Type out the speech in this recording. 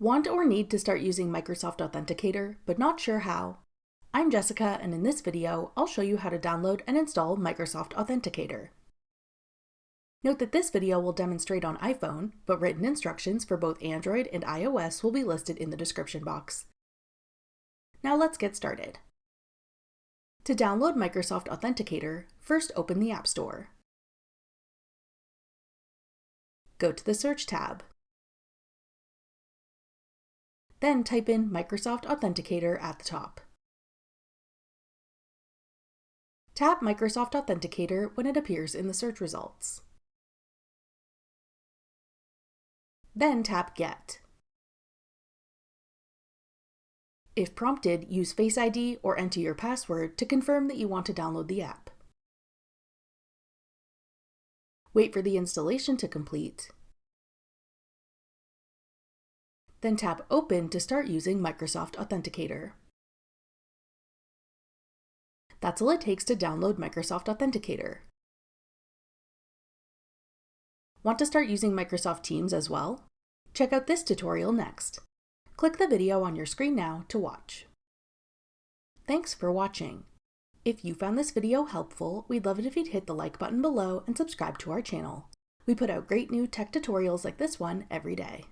Want or need to start using Microsoft Authenticator, but not sure how? I'm Jessica, and in this video, I'll show you how to download and install Microsoft Authenticator. Note that this video will demonstrate on iPhone, but written instructions for both Android and iOS will be listed in the description box. Now let's get started. To download Microsoft Authenticator, first open the App Store. Go to the Search tab. Then type in Microsoft Authenticator at the top. Tap Microsoft Authenticator when it appears in the search results. Then tap Get. If prompted, use Face ID or enter your password to confirm that you want to download the app. Wait for the installation to complete. Then tap Open to start using Microsoft Authenticator. That's all it takes to download Microsoft Authenticator. Want to start using Microsoft Teams as well? Check out this tutorial next. Click the video on your screen now to watch. Thanks for watching. If you found this video helpful, we'd love it if you'd hit the like button below and subscribe to our channel. We put out great new tech tutorials like this one every day.